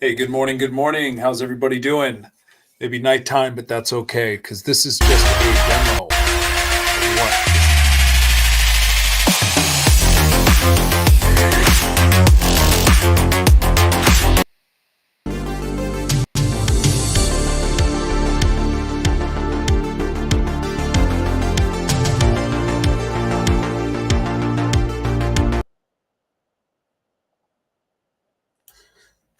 Hey, good morning. Good morning. How's everybody doing? Maybe nighttime, but that's okay because this is just a demo of what.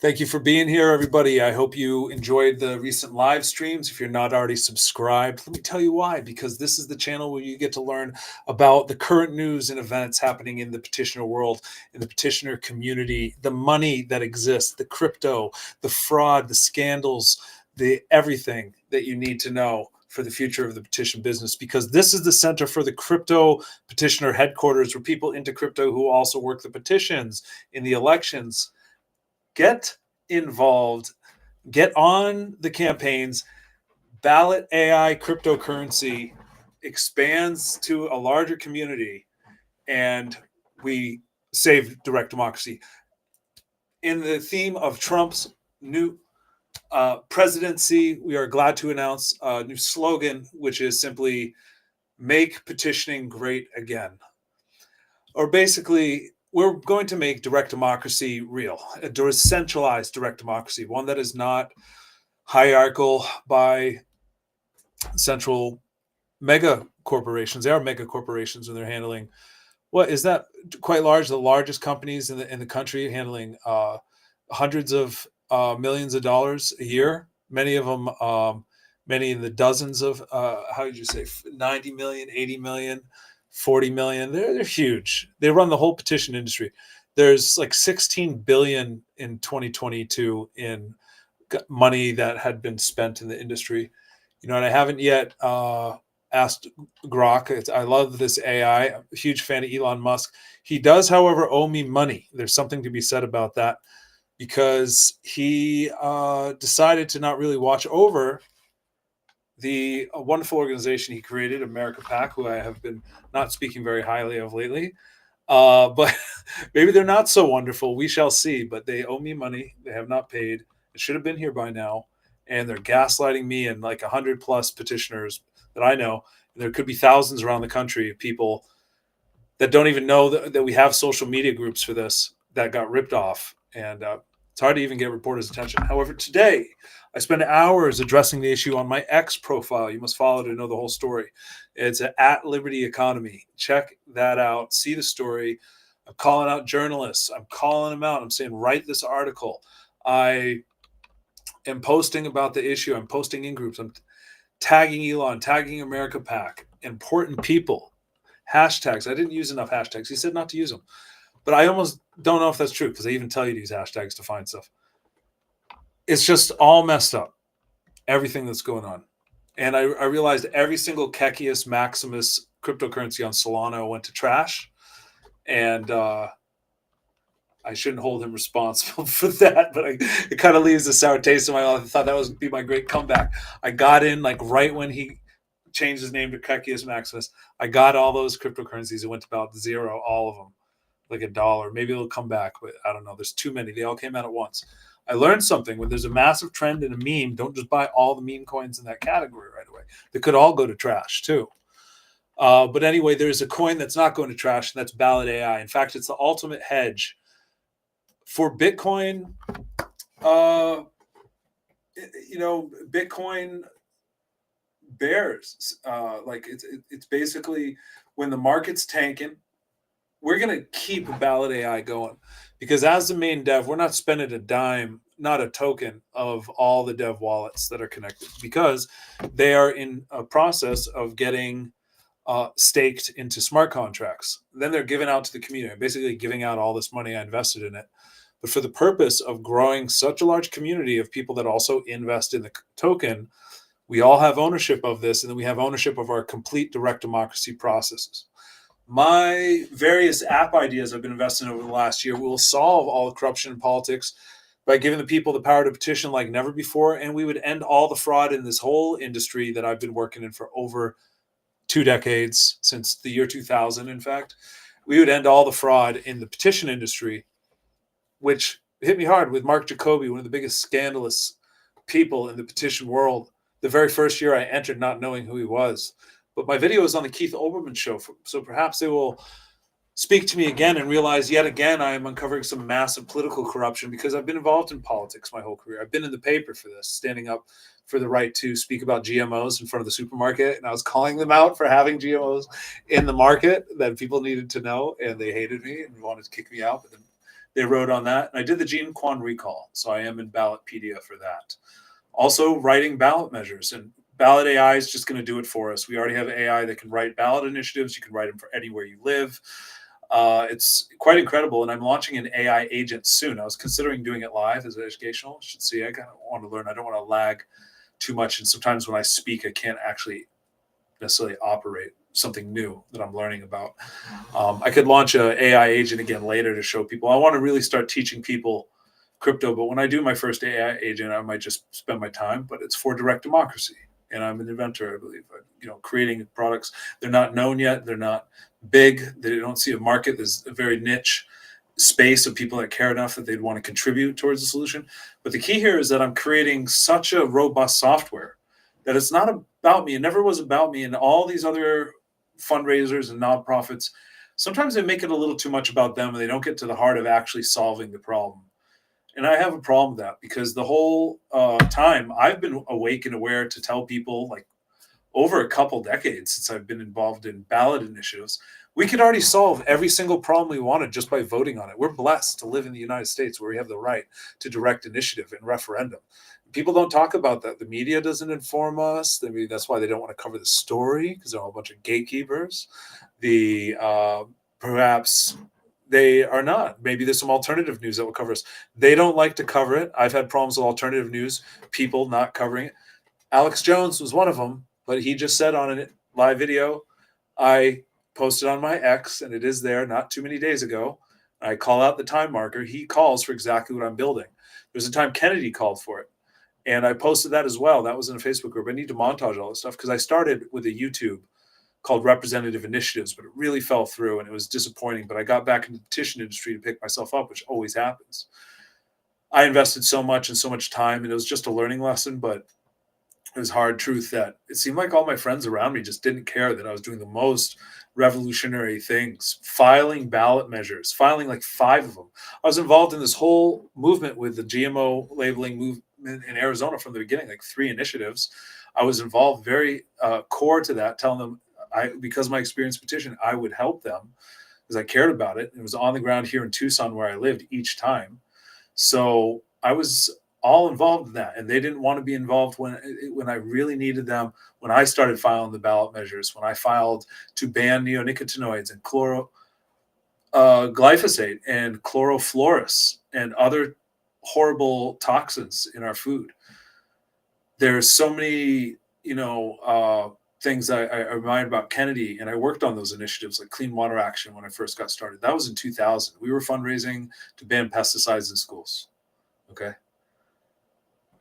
Thank you for being here, everybody. I hope you enjoyed the recent live streams. If you're not already subscribed, let me tell you why, because this is the channel where you get to learn about the current news and events happening in the petitioner world, in the petitioner community, the money that exists, the crypto, the fraud, the scandals, the everything that you need to know for the future of the petition business, because this is the center for the crypto petitioner headquarters, where people into crypto who also work the petitions in the elections get involved, get on the campaigns. BallotAI cryptocurrency expands to a larger community, and we save direct democracy. In the theme of Trump's new presidency, we are glad to announce a new slogan, which is simply "Make petitioning great again." Or basically, we're going to make direct democracy real, a decentralized direct democracy, one that is not hierarchical by central mega corporations. They are mega corporations, and they're handling what is that quite large, the largest companies in the country, handling hundreds of millions of dollars a year. Many of them, many in the dozens of how would you say, 90 million, 80 million, 40 million. They're huge. They run the whole petition industry. There's like 16 billion in 2022 in money that had been spent in the industry. And I haven't yet asked Grok. I love this AI. I'm a huge fan of Elon Musk. He does, however, owe me money. There's something to be said about that, because he decided to not really watch over the wonderful organization he created, America PAC, who I have been not speaking very highly of lately. But maybe they're not so wonderful. We shall see. But they owe me money. They have not paid. It should have been here by now. And they're gaslighting me and like 100+ petitioners that I know. And there could be thousands around the country of people that don't even know that we have social media groups for this that got ripped off. And it's hard to even get reporters' attention. However, today I spent hours addressing the issue on my X profile. You must follow to know the whole story. It's at Liberty Economy. Check that out. See the story. I'm calling out journalists. I'm calling them out. I'm saying, write this article. I am posting about the issue. I'm posting in groups. I'm tagging Elon, tagging America PAC, important people, hashtags. I didn't use enough hashtags. He said not to use them. But I almost don't know if that's true, because they even tell you to use hashtags to find stuff. It's just all messed up, everything that's going on. And I realized every single Kekius Maximus cryptocurrency on Solana went to trash. And I shouldn't hold him responsible for that, but it kind of leaves a sour taste in my mouth. I thought that would be my great comeback. I got in like right when he changed his name to Kekius Maximus. I got all those cryptocurrencies. It went to about zero, all of them, like $1. Maybe it'll come back, but I don't know. There's too many. They all came out at once. I learned something. When there's a massive trend in a meme, don't just buy all the meme coins in that category right away. They could all go to trash too. But anyway, there's a coin that's not going to trash, and that's BallotAI. In fact, it's the ultimate hedge for Bitcoin. Bitcoin bears. Like it's basically, when the market's tanking, we're going to keep BallotAI going, because as the main dev, we're not spending a dime, not a token of all the dev wallets that are connected, because they are in a process of getting staked into smart contracts. Then they're given out to the community. I'm basically giving out all this money I invested in it, but for the purpose of growing such a large community of people that also invest in the token. We all have ownership of this, and then we have ownership of our complete direct democracy processes. My various app ideas I've been investing in over the last year will solve all the corruption in politics by giving the people the power to petition like never before. And we would end all the fraud in this whole industry that I've been working in for over 2 decades, since the year 2000. In fact, we would end all the fraud in the petition industry, which It hit me hard with Mark Jacoby, one of the biggest scandalous people in the petition world. The very first year I entered, not knowing who he was. But my video is on the Keith Olbermann show, so perhaps they will speak to me again and realize yet again I am uncovering some massive political corruption because I've been involved in politics my whole career. I've been in the paper for this, standing up for the right to speak about GMOs in front of the supermarket. And I was calling them out for having GMOs in the market that people needed to know. And they hated me and wanted to kick me out. But then they wrote on that. And I did the Gene Kwan recall. So I am in Ballotpedia for that. Also writing ballot measures, and BallotAI is just going to do it for us. We already have AI that can write ballot initiatives. You can write them for anywhere you live. It's quite incredible, and I'm launching an AI agent soon. I was considering doing it live as educational. You should see. I kind of want to learn. I don't want to lag too much, and sometimes when I speak, I can't actually necessarily operate something new that I'm learning about. I could launch an AI agent again later to show people. I want to really start teaching people crypto, but when I do my first AI agent, I might just spend my time, but it's for direct democracy. And I'm an inventor, I believe, creating products. They're not known yet. They're not big. They don't see a market. There's a very niche space of people that care enough that they'd want to contribute towards the solution. But the key here is that I'm creating such a robust software that it's not about me. It never was about me. And all these other fundraisers and nonprofits, sometimes they make it a little too much about them and they don't get to the heart of actually solving the problem. And I have a problem with that because the whole time I've been awake and aware to tell people, like over a couple decades since I've been involved in ballot initiatives, we could already solve every single problem we wanted just by voting on it. We're blessed to live in the United States where we have the right to direct initiative and referendum. People don't talk about that. The media doesn't inform us. I mean, that's why they don't want to cover the story because they're all a bunch of gatekeepers. The perhaps they are not. Maybe there's some alternative news that will cover us. They don't like to cover it. I've had problems with alternative news, people not covering it. Alex Jones was one of them, but he just said on a live video, I posted on my X, and it is there not too many days ago. I call out the time marker. He calls for exactly what I'm building. There's a time Kennedy called for it. And I posted that as well. That was in a Facebook group. I need to montage all this stuff because I started with a YouTube called Representative Initiatives, but it really fell through and it was disappointing. But I got back in the petition industry to pick myself up, which always happens. I invested so much and so much time, and it was just a learning lesson, but it was hard truth that it seemed like all my friends around me just didn't care that I was doing the most revolutionary things, filing ballot measures, filing like 5 of them. I was involved in this whole movement with the GMO labeling movement in Arizona from the beginning, like 3 initiatives. I was involved very core to that, telling them because of my experience petition, I would help them because I cared about it. It was on the ground here in Tucson where I lived each time. So I was all involved in that, and they didn't want to be involved when I really needed them. When I started filing the ballot measures, when I filed to ban neonicotinoids and glyphosate and chlorofluorous and other horrible toxins in our food. There's so many, things I remind about Kennedy, and I worked on those initiatives like Clean Water Action when I first got started. That was in 2000. We were fundraising to ban pesticides in schools. Okay.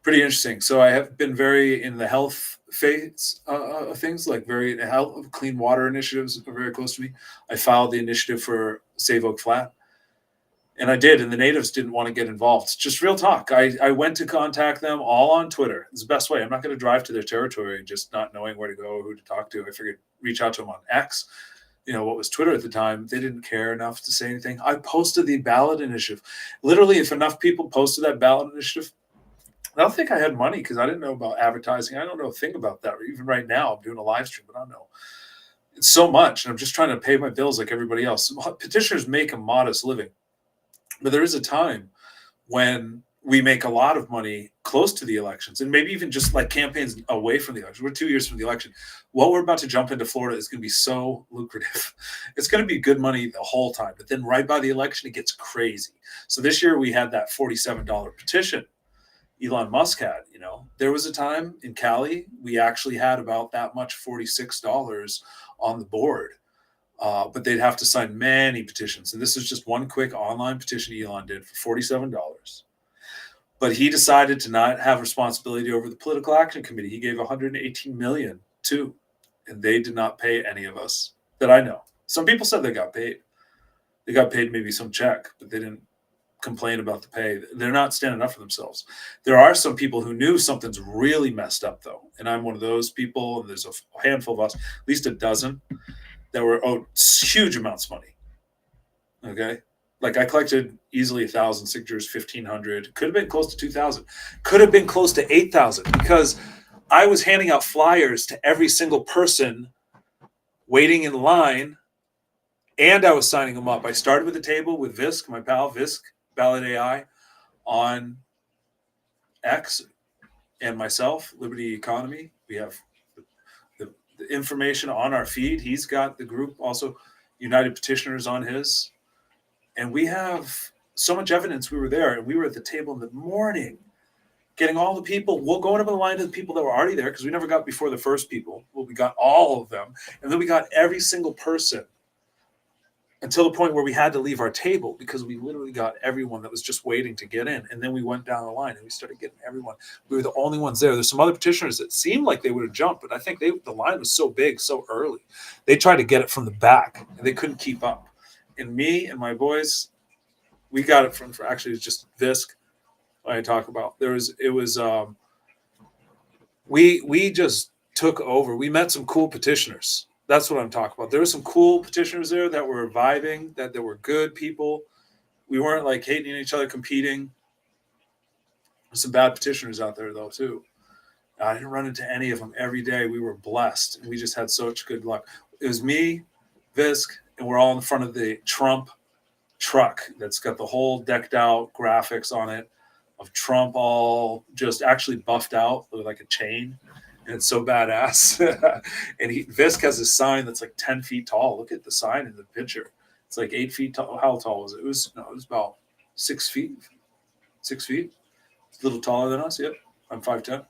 Pretty interesting. So I have been very in the health phase of things, like very health, clean water initiatives are very close to me. I filed the initiative for Save Oak Flat. And I did, and the natives didn't want to get involved. Just real talk. I went to contact them all on Twitter. It's the best way. I'm not going to drive to their territory just not knowing where to go or who to talk to. I figured reach out to them on X. What was Twitter at the time. They didn't care enough to say anything. I posted the ballot initiative. Literally, if enough people posted that ballot initiative, I don't think I had money because I didn't know about advertising. I don't know a thing about that. Even right now, I'm doing a live stream, but I don't know. It's so much, and I'm just trying to pay my bills like everybody else. Petitioners make a modest living. But there is a time when we make a lot of money close to the elections and maybe even just like campaigns away from the election. We're 2 years from the election. What we're about to jump into Florida is going to be so lucrative. It's going to be good money the whole time. But then right by the election, it gets crazy. So this year we had that $47 petition Elon Musk had. There was a time in Cali, we actually had about that much, $46 on the board. But they'd have to sign many petitions. And this is just one quick online petition Elon did for $47. But he decided to not have responsibility over the political action committee. He gave $118 million to, and they did not pay any of us that I know. Some people said they got paid. They got paid maybe some check, but they didn't complain about the pay. They're not standing up for themselves. There are some people who knew something's really messed up, though, and I'm one of those people. And there's a handful of us, at least a dozen, that were owed huge amounts of money. Okay, like I collected easily 1,000 signatures, 1,500. Could have been close to 2,000. Could have been close to 8,000 because I was handing out flyers to every single person waiting in line, and I was signing them up. I started with the table with Visk, my pal Visk, BallotAI, on X, and myself, Liberty Economy. We have the information on our feed. He's got the group also, United Petitioners, on his. And we have so much evidence we were there, and we were at the table in the morning getting all the people. We'll go into the line to the people that were already there because we never got before the first people. Well, we got all of them. And then we got every single person until the point where we had to leave our table because we literally got everyone that was just waiting to get in. And then we went down the line and we started getting everyone. We were the only ones there. There's some other petitioners that seemed like they would have jumped, but I think the line was so big so early. They tried to get it from the back and they couldn't keep up. And me and my boys, we got it from actually it's just Visk. I talk about we just took over. We met some cool petitioners. That's what I'm talking about. There were some cool petitioners there that were vibing, that there were good people. We weren't like hating each other, competing. There's some bad petitioners out there though too. I didn't run into any of them every day. We were blessed, and we just had such good luck. It was me, Visk, and we're all in front of the Trump truck that's got the whole decked out graphics on it of Trump all just actually buffed out with like a chain. And it's so badass. And Visk has a sign that's like 10 feet tall. Look at the sign in the picture. It's like 8 feet tall. How tall was it? It was about 6 feet. 6 feet. It's a little taller than us. Yep. I'm 5'10".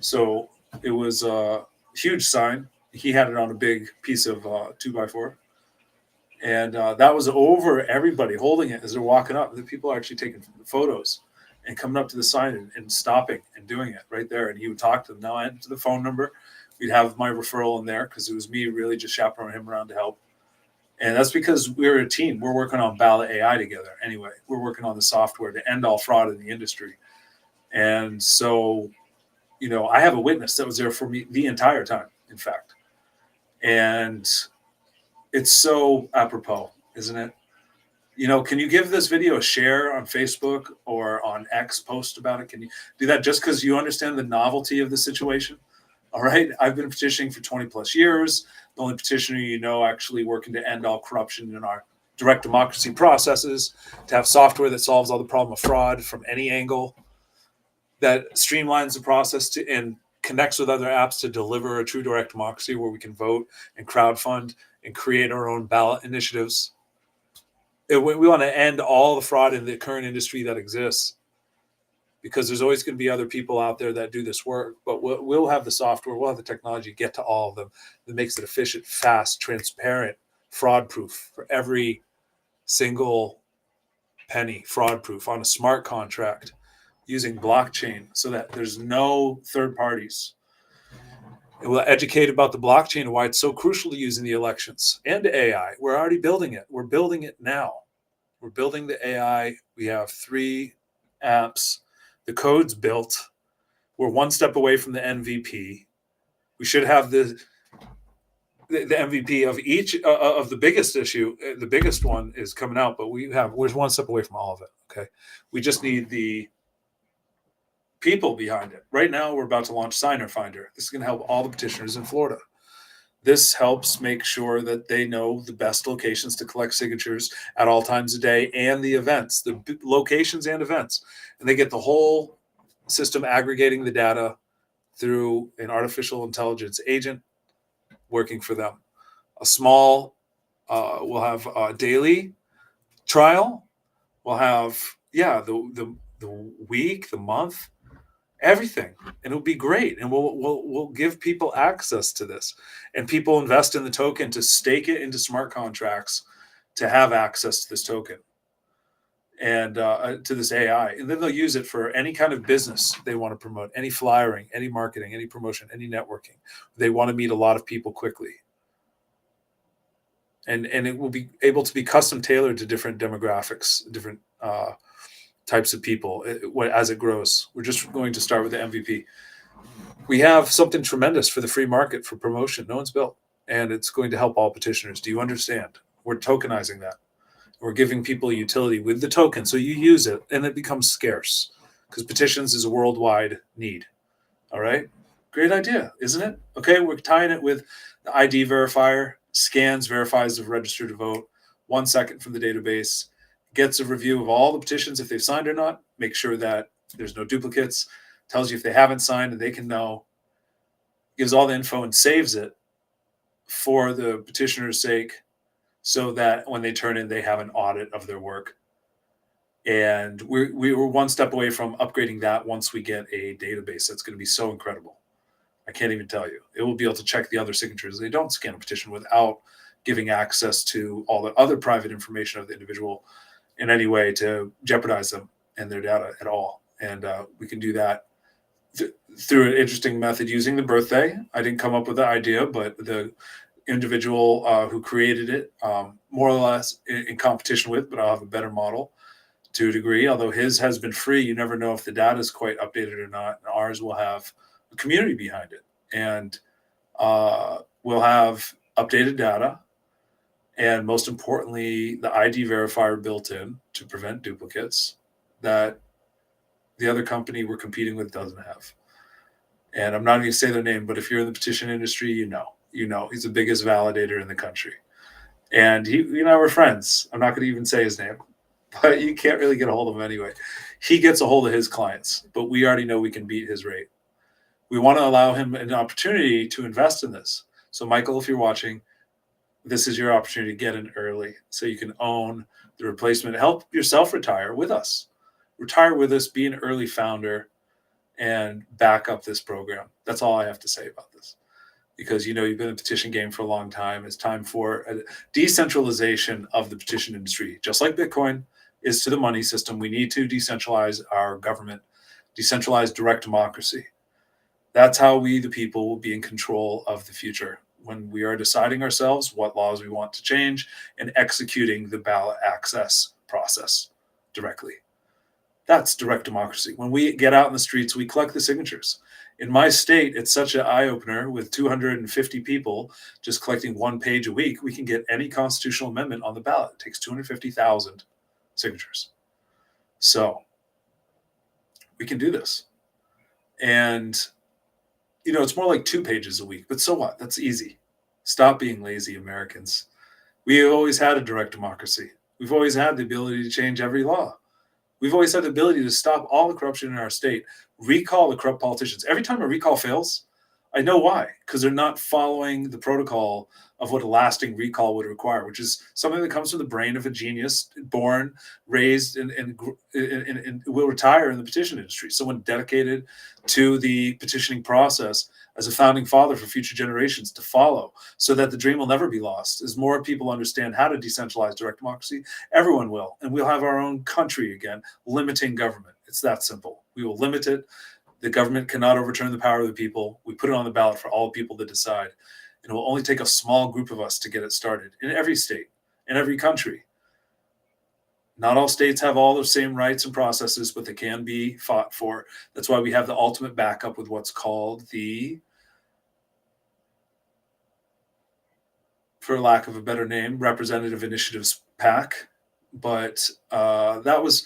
So it was a huge sign. He had it on a big piece of 2x4. And that was over everybody holding it as they're walking up. The people are actually taking photos and coming up to the sign and stopping and doing it right there. And he would talk to them. Now I enter the phone number. We'd have my referral in there because it was me really just chaperoning him around to help. And that's because we're a team. We're working on BallotAI together. Anyway, we're working on the software to end all fraud in the industry. And so, I have a witness that was there for me the entire time, in fact. And it's so apropos, isn't it? Can you give this video a share on Facebook or on X, post about it? Can you do that just because you understand the novelty of the situation? All right. I've been petitioning for 20 plus years. The only petitioner actually working to end all corruption in our direct democracy processes, to have software that solves all the problem of fraud from any angle, that streamlines the process and connects with other apps to deliver a true direct democracy where we can vote and crowdfund and create our own ballot initiatives. We want to end all the fraud in the current industry that exists, because there's always going to be other people out there that do this work, but we'll have the software, we'll have the technology get to all of them that makes it efficient, fast, transparent, fraud proof for every single penny, fraud proof on a smart contract using blockchain so that there's no third parties. And we'll educate about the blockchain and why it's so crucial to use in the elections and AI. We're already building it. We're building it now. We're building the AI. We have 3 apps. The code's built. We're one step away from the MVP. We should have the MVP of each of the biggest issue. The biggest one is coming out, but we're one step away from all of it. Okay. We just need the people behind it. Right now, we're about to launch Signer Finder. This is going to help all the petitioners in Florida. This helps make sure that they know the best locations to collect signatures at all times of day, and the events, the locations and events. And they get the whole system aggregating the data through an artificial intelligence agent working for them. We'll have a daily trial. We'll have, the week, the month, everything, and it'll be great. And we'll give people access to this, and people invest in the token to stake it into smart contracts to have access to this token and to this AI. And then they'll use it for any kind of business they want to promote, any flyering, any marketing, any promotion, any networking. They want to meet a lot of people quickly. And it will be able to be custom tailored to different demographics, different types of people as it grows. We're just going to start with the MVP. We have something tremendous for the free market for promotion. No one's built, and it's going to help all petitioners. Do you understand? We're tokenizing that. We're giving people a utility with the token, so you use it, and it becomes scarce because petitions is a worldwide need. All right, great idea, isn't it? Okay, we're tying it with the ID verifier. Scans, verifies they've registered to vote. 1 second from the database, gets a review of all the petitions if they've signed or not. Make sure that there's no duplicates. Tells you if they haven't signed and they can know. Gives all the info and saves it for the petitioner's sake, so that when they turn in, they have an audit of their work. And we were one step away from upgrading that once we get a database that's going to be so incredible. I can't even tell you. It will be able to check the other signatures. They don't scan a petition without giving access to all the other private information of the individual in any way to jeopardize them and their data at all. And we can do that through an interesting method using the birthday. I didn't come up with the idea, but the individual who created it, more or less in competition with, but I'll have a better model to a degree. Although his has been free, you never know if the data is quite updated or not. And ours will have a community behind it, and we'll have updated data, and most importantly, the ID verifier built in to prevent duplicates that the other company we're competing with doesn't have. And I'm not going to say their name, but if you're in the petition industry, you know he's the biggest validator in the country. And he and I were friends. I'm not going to even say his name, but you can't really get a hold of him anyway. He gets a hold of his clients, but we already know we can beat his rate. We want to allow him an opportunity to invest in this. So, Michael, if you're watching, this is your opportunity to get in early so you can own the replacement. Help yourself retire with us. Retire with us, be an early founder, and back up this program. That's all I have to say about this. Because you've been in the petition game for a long time. It's time for a decentralization of the petition industry. Just like Bitcoin is to the money system, we need to decentralize our government, decentralize direct democracy. That's how we, the people, will be in control of the future, when we are deciding ourselves what laws we want to change and executing the ballot access process directly. That's direct democracy. When we get out in the streets, we collect the signatures. In my state, it's such an eye-opener with 250 people just collecting 1 page a week. We can get any constitutional amendment on the ballot. It takes 250,000 signatures. So we can do this. And, it's more like 2 pages a week, but so what? That's easy. Stop being lazy, Americans. We have always had a direct democracy. We've always had the ability to change every law. We've always had the ability to stop all the corruption in our state, recall the corrupt politicians. Every time a recall fails, I know why, because they're not following the protocol of what a lasting recall would require, which is something that comes from the brain of a genius, born, raised, and will retire in the petition industry. Someone dedicated to the petitioning process as a founding father for future generations to follow, so that the dream will never be lost. As more people understand how to decentralize direct democracy, everyone will. And we'll have our own country again, limiting government. It's that simple. We will limit it. The government cannot overturn the power of the people. We put it on the ballot for all people to decide. And it will only take a small group of us to get it started in every state, in every country. Not all states have all the same rights and processes, but they can be fought for. That's why we have the ultimate backup with what's called the, for lack of a better name, Representative Initiatives PAC. But that was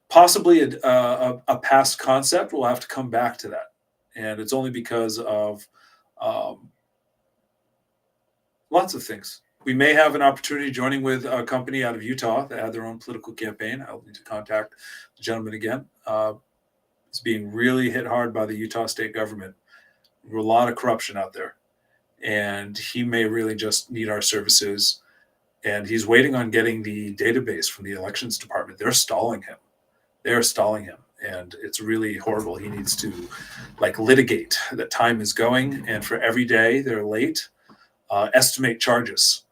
possibly a past concept. We'll have to come back to that. And it's only because of lots of things. We may have an opportunity joining with a company out of Utah that had their own political campaign. I'll need to contact the gentleman again. It's being really hit hard by the Utah state government. There's a lot of corruption out there. And he may really just need our services. And he's waiting on getting the database from the elections department. They're stalling him. And it's really horrible. He needs to litigate that time is going. And for every day they're late, estimate charges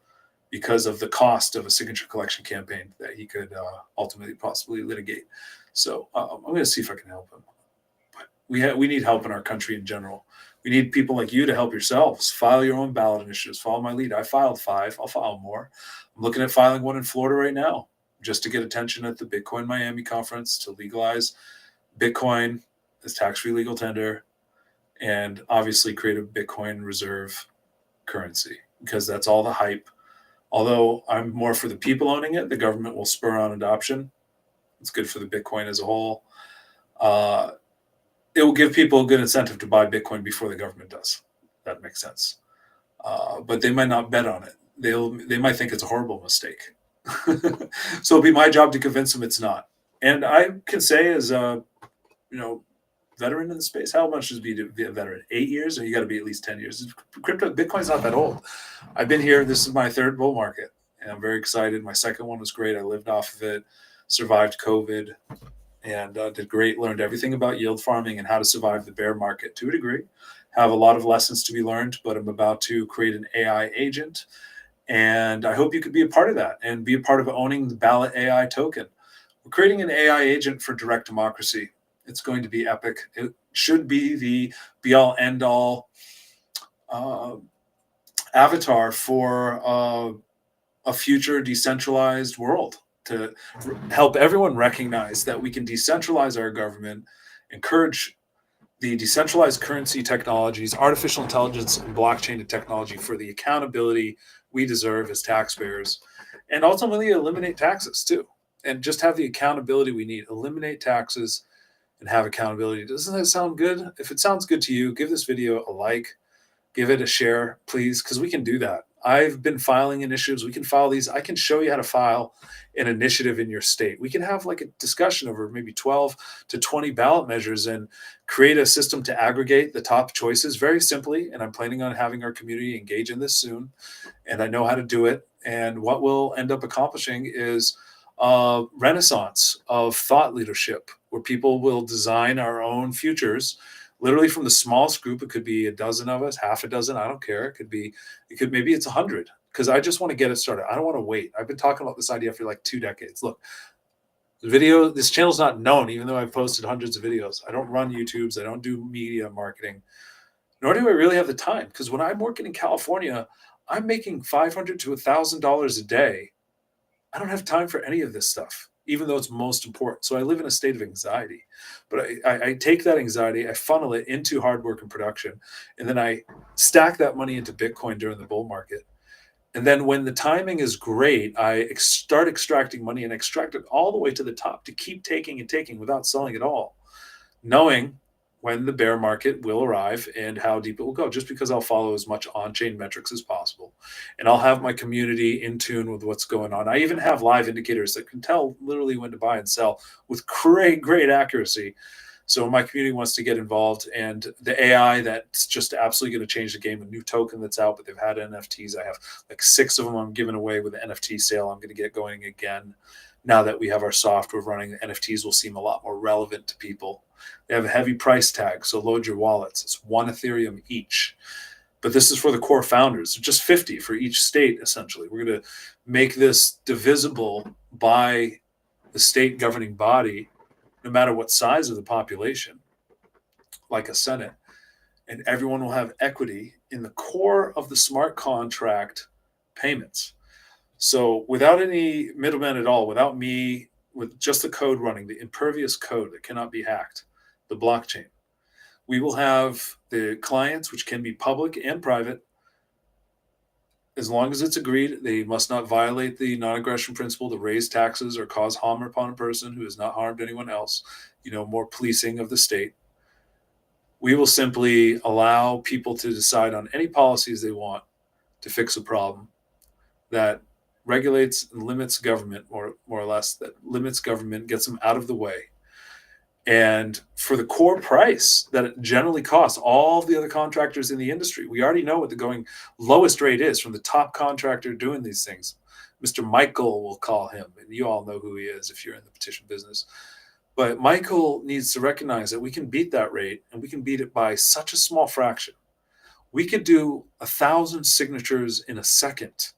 because of the cost of a signature collection campaign that he could ultimately possibly litigate. So I'm going to see if I can help him. But we need help in our country in general. We need people like you to help yourselves. File your own ballot initiatives. Follow my lead. I filed 5. I'll file more. I'm looking at filing one in Florida right now. just to get attention at the Bitcoin Miami conference to legalize Bitcoin as tax-free legal tender, and obviously create a Bitcoin reserve currency, because that's all the hype. Although I'm more for the people owning it, the government will spur on adoption. It's good for the Bitcoin as a whole. It will give people a good incentive to buy Bitcoin before the government does. That makes sense. But they might not bet on it. They might think it's a horrible mistake. So it'll be my job to convince them it's not. And I can say, as a veteran in the space, how much does it be to be a veteran? 8 years, or you got to be at least 10 years. Bitcoin's not that old. I've been here. This is my third bull market, and I'm very excited. My second one was great. I lived off of it, survived COVID, and did great. Learned everything about yield farming and how to survive the bear market to a degree. Have a lot of lessons to be learned, but I'm about to create an AI agent, and I hope you could be a part of that and be a part of owning the BallotAI token. We're creating an AI agent for direct democracy. It's going to be epic. It should be the be-all, end-all avatar for a future decentralized world, to help everyone recognize that we can decentralize our government, encourage the decentralized currency technologies, artificial intelligence, and blockchain technology for the accountability we deserve as taxpayers, and ultimately eliminate taxes too, and just have the accountability we need. Eliminate taxes and have accountability. Doesn't that sound good? If it sounds good to you, give this video a like, give it a share, please, because we can do that. I've been filing initiatives. We can file these. I can show you how to file an initiative in your state. We can have like a discussion over maybe 12 to 20 ballot measures and create a system to aggregate the top choices very simply. And I'm planning on having our community engage in this soon. And I know how to do it. And what we'll end up accomplishing is a renaissance of thought leadership, where people will design our own futures, literally from the smallest group. It could be a dozen of us, half a dozen. I don't care. Maybe it's 100, because I just want to get it started. I don't want to wait. I've been talking about this idea for like 2 decades. Look, this channel's not known, even though I've posted hundreds of videos. I don't run YouTubes. I don't do media marketing, nor do I really have the time. Because when I'm working in California, I'm making $500 to $1,000 a day. I don't have time for any of this stuff, even though it's most important. So I live in a state of anxiety. But I take that anxiety, I funnel it into hard work and production, and then I stack that money into Bitcoin during the bull market. And then when the timing is great, I start extracting money and extract it all the way to the top to keep taking and taking without selling at all, knowing when the bear market will arrive and how deep it will go, just because I'll follow as much on-chain metrics as possible. And I'll have my community in tune with what's going on. I even have live indicators that can tell literally when to buy and sell with great, great accuracy. So my community wants to get involved, and the AI that's just absolutely going to change the game, a new token that's out, but they've had NFTs. I have like 6 of them I'm giving away with the NFT sale. I'm going to get going again. Now that we have our software running, the NFTs will seem a lot more relevant to people. They have a heavy price tag, so load your wallets. It's 1 Ethereum each. But this is for the core founders, just 50 for each state, essentially. We're going to make this divisible by the state governing body, no matter what size of the population, like a Senate. And everyone will have equity in the core of the smart contract payments. So without any middlemen at all, without me, with just the code running, the impervious code that cannot be hacked, the blockchain, we will have the clients, which can be public and private. As long as it's agreed, they must not violate the non-aggression principle to raise taxes or cause harm upon a person who has not harmed anyone else, more policing of the state. We will simply allow people to decide on any policies they want to fix a problem that regulates and limits government, more or less, that limits government, gets them out of the way. And for the core price that it generally costs all the other contractors in the industry, we already know what the going lowest rate is from the top contractor doing these things. Mr. Michael, we'll call him, and you all know who he is if you're in the petition business. But Michael needs to recognize that we can beat that rate, and we can beat it by such a small fraction. We could do 1,000 signatures in a second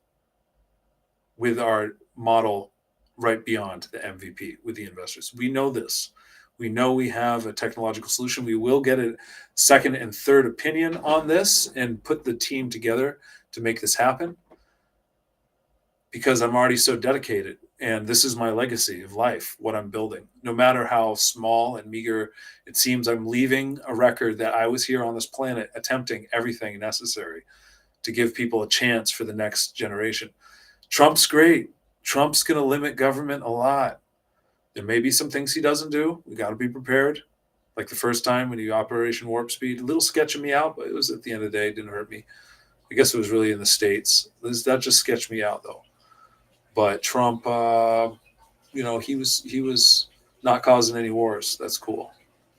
with our model right beyond the MVP with the investors. We know this. We know we have a technological solution. We will get a second and third opinion on this and put the team together to make this happen, because I'm already so dedicated. And this is my legacy of life, what I'm building. No matter how small and meager it seems, I'm leaving a record that I was here on this planet attempting everything necessary to give people a chance for the next generation. Trump's great. Trump's going to limit government a lot. There may be some things he doesn't do. We got to be prepared. Like the first time when he Operation Warp Speed, a little sketching me out, but it was at the end of the day, it didn't hurt me. I guess it was really in the States. That just sketched me out though. But Trump, he was not causing any wars. That's cool.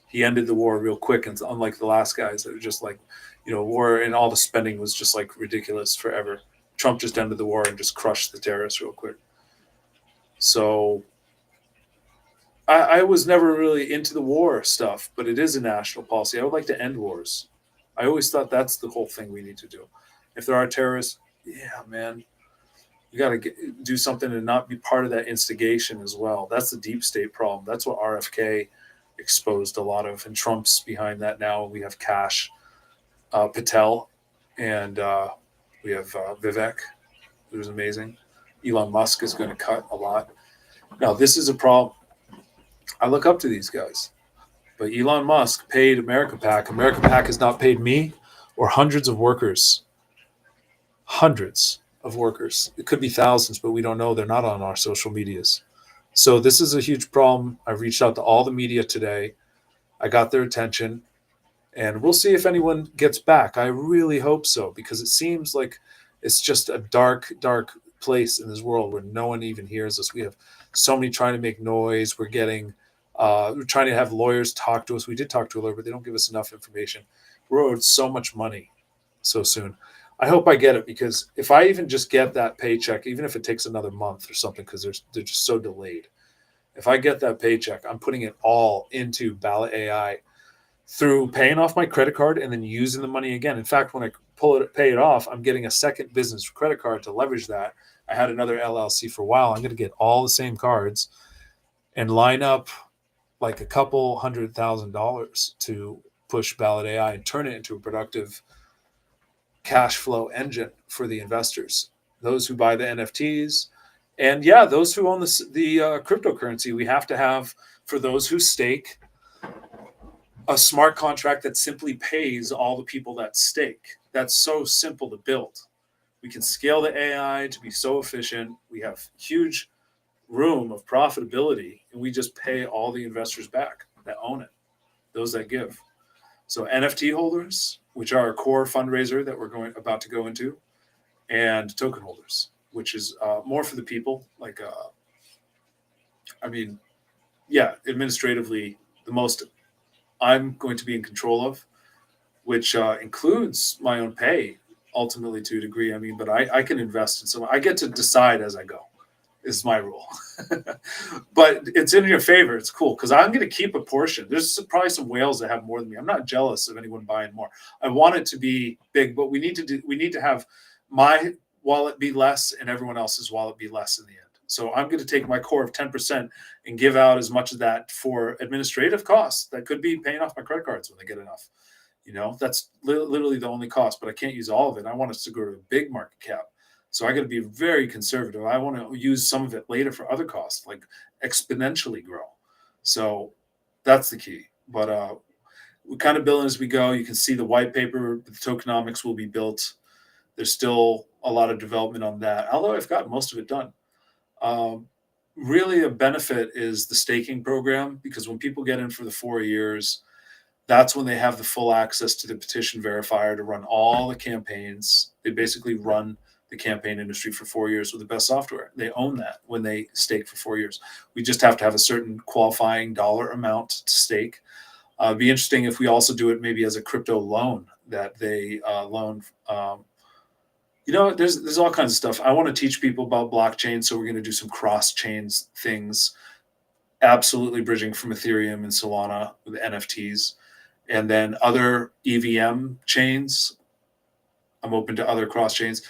He ended the war real quick, and unlike the last guys that are just like, war and all the spending was just like ridiculous forever. Trump just ended the war and just crushed the terrorists real quick. So I was never really into the war stuff, but it is a national policy. I would like to end wars. I always thought that's the whole thing we need to do. If there are terrorists, yeah, man, you got to do something and not be part of that instigation as well. That's the deep state problem. That's what RFK exposed a lot of, and Trump's behind that now. We have Kash Patel, and we have Vivek, who's amazing. Elon Musk is going to cut a lot. Now, this is a problem. I look up to these guys, but Elon Musk paid America PAC. America PAC has not paid me or hundreds of workers. Hundreds of workers. It could be thousands, but we don't know. They're not on our social medias. So this is a huge problem. I've reached out to all the media today. I got their attention, and we'll see if anyone gets back. I really hope so, because it seems like it's just a dark, dark place in this world where no one even hears us. We have so many trying to make noise. We're trying to have lawyers talk to us. We did talk to a lawyer, but they don't give us enough information. We're owed so much money so soon. I hope I get it, because if I even just get that paycheck, even if it takes another month or something, because they're just so delayed. If I get that paycheck, I'm putting it all into BallotAI through paying off my credit card and then using the money again. In fact, when I pay it off, I'm getting a second business credit card to leverage that. I had another LLC for a while. I'm going to get all the same cards and line up like a couple $100,000 to push BallotAI and turn it into a productive cash flow engine for the investors, those who buy the NFTs, and those who own the cryptocurrency. We have to have, for those who stake, a smart contract that simply pays all the people that stake. That's so simple to build. We can scale the AI to be so efficient. We have huge room of profitability, and we just pay all the investors back that own it, those that give. So NFT holders, which are a core fundraiser that we're about to go into, and token holders, which is more for the people. Administratively, the most I'm going to be in control of, which includes my own pay, ultimately to a degree. But I can invest in someone. I get to decide as I go, is my rule. But it's in your favor. It's cool, because I'm going to keep a portion. There's probably some whales that have more than me. I'm not jealous of anyone buying more. I want it to be big, but we need to have my wallet be less and everyone else's wallet be less in the end. So I'm going to take my core of 10% and give out as much of that for administrative costs. That could be paying off my credit cards when they get enough. That's literally the only cost, but I can't use all of it. I want us to go to a big market cap. So I got to be very conservative. I want to use some of it later for other costs, like exponentially grow. So that's the key. But we kind of build as we go. You can see the white paper, the tokenomics will be built. There's still a lot of development on that, although I've got most of it done. Really, a benefit is the staking program, because when people get in for the 4 years, that's when they have the full access to the petition verifier to run all the campaigns. They basically run the campaign industry for 4 years with the best software. They own that when they stake for 4 years. We just have to have a certain qualifying dollar amount to stake. It'd be interesting if we also do it maybe as a crypto loan that they loan. There's all kinds of stuff. I want to teach people about blockchain, so we're going to do some cross-chains things, absolutely bridging from Ethereum and Solana with NFTs, and then other EVM chains. I'm open to other cross-chains.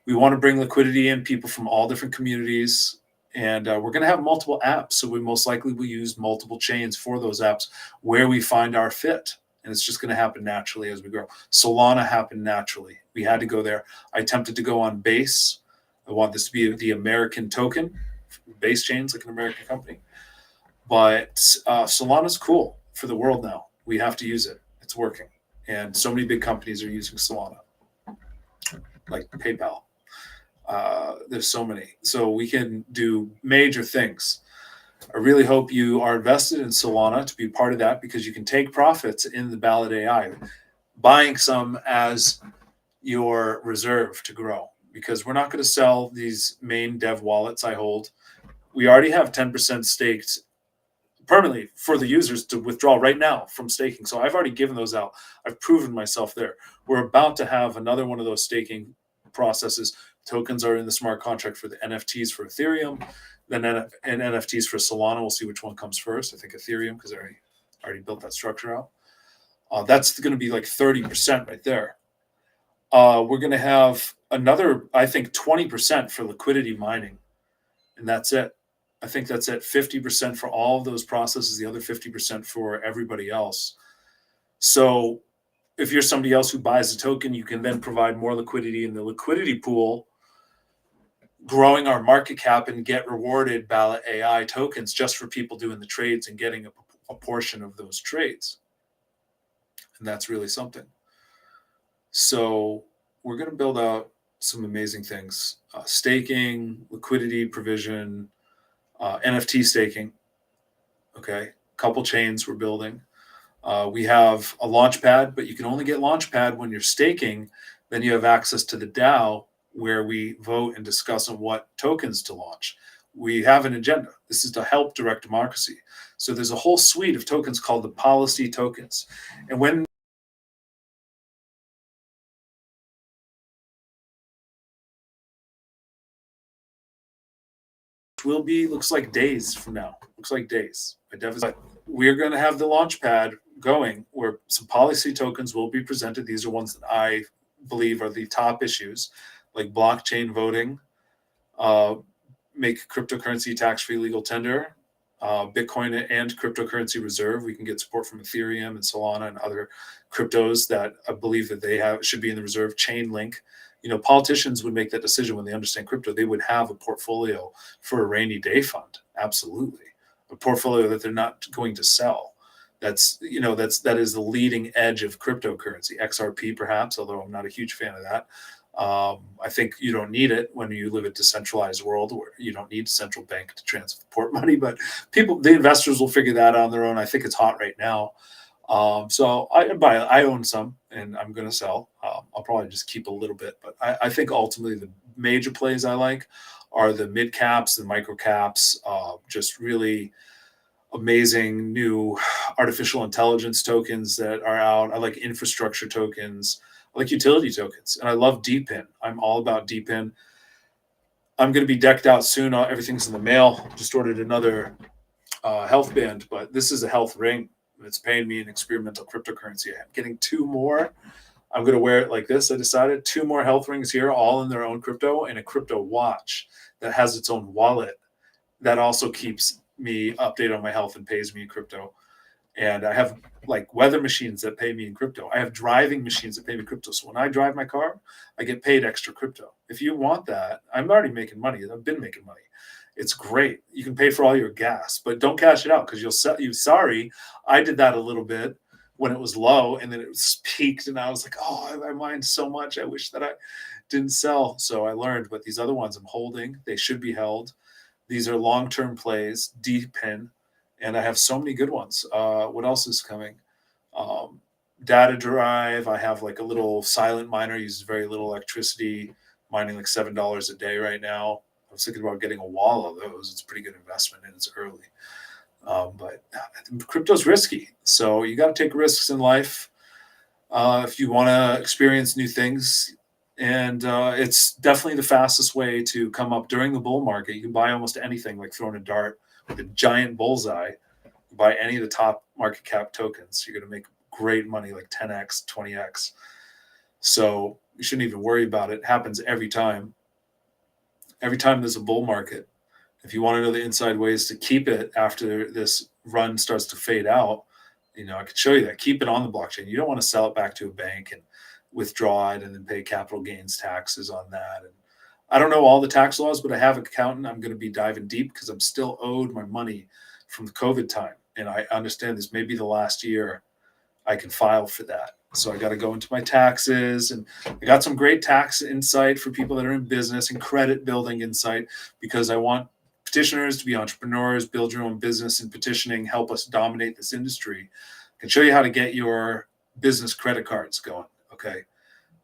We want to bring liquidity in, people from all different communities, and we're going to have multiple apps. So we most likely will use multiple chains for those apps where we find our fit. And it's just going to happen naturally as we grow. Solana happened naturally. We had to go there. I attempted to go on Base. I want this to be the American token, base chains like an American company. But Solana's cool for the world now. We have to use it. It's working. And so many big companies are using Solana, like PayPal. There's so many. So we can do major things. I really hope you are invested in Solana to be part of that, because you can take profits in the BallotAI, buying some as your reserve to grow, because we're not going to sell these main dev wallets I hold. We already have 10% staked permanently for the users to withdraw right now from staking. So I've already given those out. I've proven myself there. We're about to have another one of those staking processes. Tokens are in the smart contract for the NFTs for Ethereum, then and NFTs for Solana. We'll see which one comes first. I think Ethereum, because I already built that structure out. That's going to be like 30% right there. We're going to have another, I think, 20% for liquidity mining, and that's it. I think that's it. 50% for all of those processes, the other 50% for everybody else. So if you're somebody else who buys a token, you can then provide more liquidity in the liquidity pool, growing our market cap, and get rewarded BallotAI tokens just for people doing the trades and getting a portion of those trades. And that's really something. So we're going to build out some amazing things. Staking, liquidity provision, NFT staking. Okay. Couple chains we're building. We have a launch pad, but you can only get launch pad when you're staking. Then you have access to the DAO, where we vote and discuss on what tokens to launch. We have an agenda. This is to help direct democracy. So there's a whole suite of tokens called the policy tokens. And when will be, looks like days from now. Looks like days. We're going to have the launch pad going, where some policy tokens will be presented. These are ones that I believe are the top issues, like blockchain voting, make cryptocurrency tax-free legal tender, Bitcoin and cryptocurrency reserve. We can get support from Ethereum and Solana and other cryptos that I believe that they should be in the reserve. Chain link. Politicians would make that decision when they understand crypto. They would have a portfolio for a rainy day fund. Absolutely. A portfolio that they're not going to sell. That is the leading edge of cryptocurrency. XRP, perhaps, although I'm not a huge fan of that. I think you don't need it when you live in a decentralized world where you don't need a central bank to transport money, but the investors will figure that out on their own. I think it's hot right now. So I own some, and I'm going to sell. I'll probably just keep a little bit, but I think ultimately the major plays I like are the mid caps, the micro caps, just really amazing new artificial intelligence tokens that are out. I like infrastructure tokens. I like utility tokens, and I love DPIN. I'm all about DPIN. I'm going to be decked out soon. Everything's in the mail. Just ordered another health band, but this is a health ring. It's paying me an experimental cryptocurrency. I'm getting 2 more. I'm going to wear it like this. I decided 2 more health rings here, all in their own crypto, and a crypto watch that has its own wallet that also keeps me updated on my health and pays me in crypto. And I have like weather machines that pay me in crypto. I have driving machines that pay me crypto. So when I drive my car, I get paid extra crypto. If you want that, I'm already making money. I've been making money. It's great. You can pay for all your gas, but don't cash it out, because sorry, I did that a little bit when it was low, and then it was peaked, and I was like, oh, I mined so much. I wish that I didn't sell. So I learned, but these other ones I'm holding, they should be held. These are long-term plays, DPIN, and I have so many good ones. What else is coming? Data Drive. I have like a little silent miner, uses very little electricity, mining like $7 a day right now. I was thinking about getting a wall of those. It's a pretty good investment, and it's early. But crypto's risky, so you got to take risks in life if you want to experience new things. And it's definitely the fastest way to come up during the bull market. You can buy almost anything, like throwing a dart with a giant bullseye. You buy any of the top market cap tokens, you're going to make great money, like 10x, 20x. So you shouldn't even worry about it. It happens every time. Every time there's a bull market. If you want to know the inside ways to keep it after this run starts to fade out, I could show you that. Keep it on the blockchain. You don't want to sell it back to a bank and withdraw it and then pay capital gains taxes on that. And I don't know all the tax laws, but I have an accountant. I'm going to be diving deep because I'm still owed my money from the COVID time. And I understand this may be the last year I can file for that. So I got to go into my taxes, and I got some great tax insight for people that are in business and credit building insight, because I want petitioners to be entrepreneurs, build your own business, and petitioning help us dominate this industry. I can show you how to get your business credit cards going. Okay.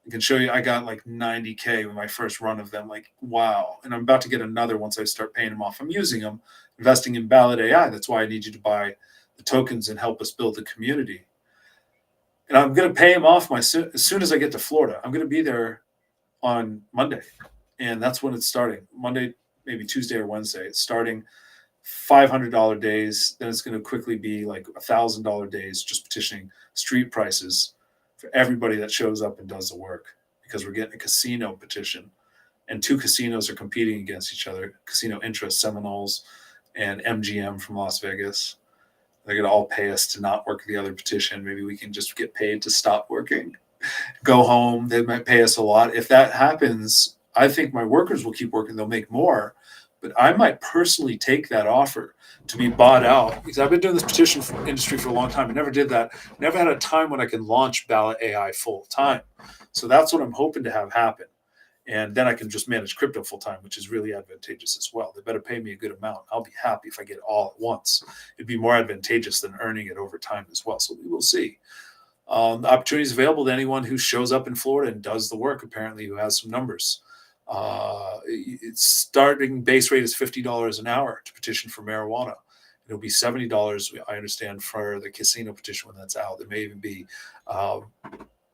I can show you, I got like 90K with my first run of them. Like, wow. And I'm about to get another once I start paying them off. I'm using them, investing in BallotAI. That's why I need you to buy the tokens and help us build the community. And I'm going to pay them off as soon as I get to Florida. I'm going to be there on Monday. And that's when it's starting. Monday, maybe Tuesday or Wednesday. It's starting $500 days. Then it's going to quickly be like $1,000 days just petitioning street prices for everybody that shows up and does the work, because we're getting a casino petition, and 2 casinos are competing against each other. Casino Interest, Seminoles, and MGM from Las Vegas. They're going to all pay us to not work the other petition. Maybe we can just get paid to stop working, go home. They might pay us a lot. If that happens, I think my workers will keep working. They'll make more. But I might personally take that offer to be bought out, because I've been doing this petition industry for a long time. I never did that. Never had a time when I can launch BallotAI full time. So that's what I'm hoping to have happen. And then I can just manage crypto full time, which is really advantageous as well. They better pay me a good amount. I'll be happy if I get it all at once. It'd be more advantageous than earning it over time as well. So we will see. The opportunity is available to anyone who shows up in Florida and does the work, apparently, who has some numbers. Its starting base rate is $50 an hour to petition for marijuana. It'll be $70, I understand, for the casino petition when that's out. There may even be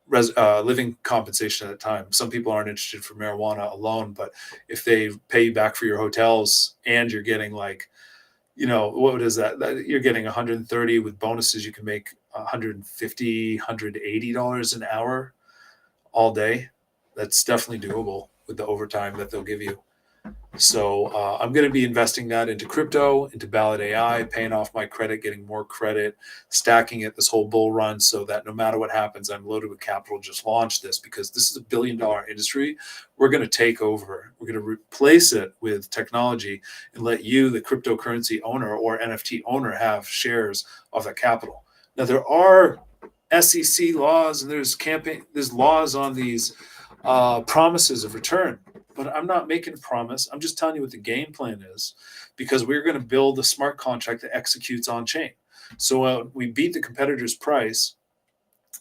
living compensation at a time. Some people aren't interested for marijuana alone, but if they pay you back for your hotels and you're getting like, what is that? You're getting 130 with bonuses. You can make $150, $180 an hour all day. That's definitely doable with the overtime that they'll give you. So I'm going to be investing that into crypto, into BallotAI, paying off my credit, getting more credit, stacking it this whole bull run, so that no matter what happens, I'm loaded with capital. Just launch this, because this is a $1 billion industry. We're going to take over. We're going to replace it with technology and let you, the cryptocurrency owner or NFT owner, have shares of that capital. Now, there are SEC laws and there's laws on these promises of return. But I'm not making a promise. I'm just telling you what the game plan is, because we're going to build a smart contract that executes on chain. So we beat the competitor's price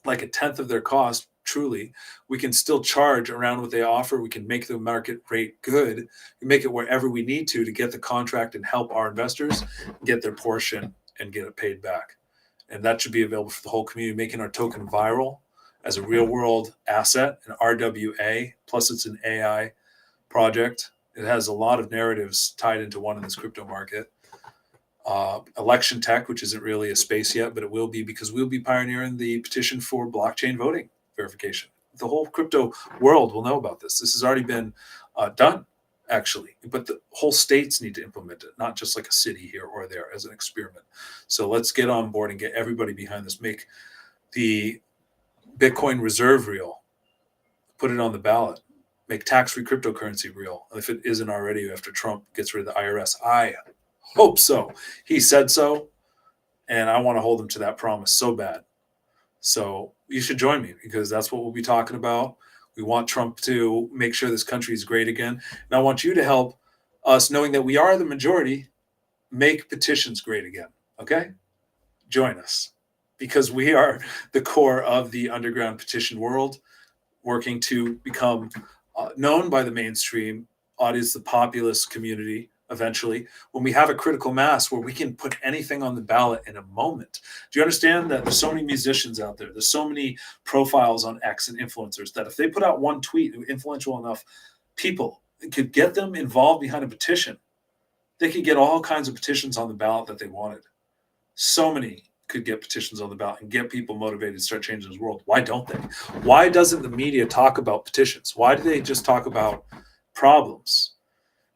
like 1/10 of their cost. Truly, we can still charge around what they offer. We can make the market rate good. We make it wherever we need to get the contract and help our investors get their portion and get it paid back. And that should be available for the whole community, making our token viral as a real world asset, an RWA, plus it's an AI project. It has a lot of narratives tied into one in this crypto market. Election tech, which isn't really a space yet, but it will be, because we'll be pioneering the petition for blockchain voting verification. The whole crypto world will know about this. This has already been done, actually, but the whole states need to implement it, not just like a city here or there as an experiment. So let's get on board and get everybody behind this. Make the Bitcoin reserve real. Put it on the ballot. Make tax-free cryptocurrency real, if it isn't already, after Trump gets rid of the IRS. I hope so. He said so, and I want to hold him to that promise so bad. So you should join me, because that's what we'll be talking about. We want Trump to make sure this country is great again. And I want you to help us, knowing that we are the majority, make petitions great again. Okay? Join us, because we are the core of the underground petition world, working to become known by the mainstream audience, the populist community, eventually, when we have a critical mass where we can put anything on the ballot in a moment. Do you understand that there's so many musicians out there? There's so many profiles on X and influencers that if they put out one tweet, influential enough people, it could get them involved behind a petition. They could get all kinds of petitions on the ballot that they wanted. So many could get petitions on the ballot and get people motivated to start changing this world. Why don't they? Why doesn't the media talk about petitions? Why do they just talk about problems?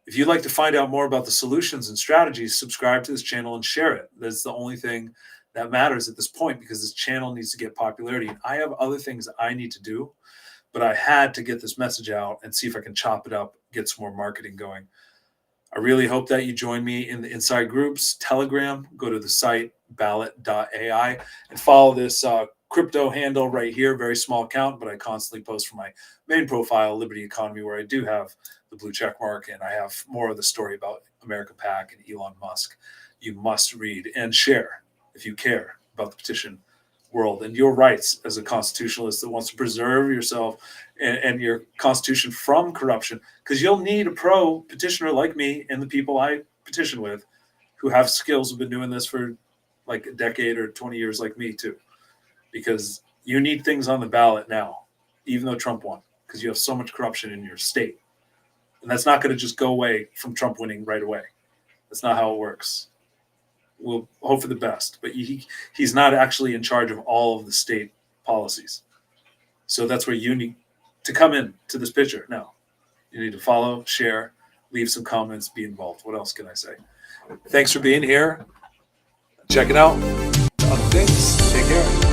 If you'd like to find out more about the solutions and strategies, subscribe to this channel and share it. That's the only thing that matters at this point, because this channel needs to get popularity. And I have other things that I need to do, but I had to get this message out and see if I can chop it up, get some more marketing going. I really hope that you join me in the inside groups, Telegram. Go to the site BallotAI and follow this crypto handle right here. Very small account, but I constantly post from my main profile, Liberty Economy, where I do have the blue check mark, and I have more of the story about America PAC and Elon Musk. You must read and share if you care about the petition world and your rights as a constitutionalist that wants to preserve yourself and your constitution from corruption, because you'll need a pro petitioner like me and the people I petition with who have skills, who've been doing this for like a decade or 20 years like me too, because you need things on the ballot now, even though Trump won, because you have so much corruption in your state. And that's not going to just go away from Trump winning right away. That's not how it works. We'll hope for the best, but he's not actually in charge of all of the state policies. So that's where you need to come in to this picture. Now, you need to follow, share, leave some comments, be involved. What else can I say? Thanks for being here. Check it out. Other things. Take care.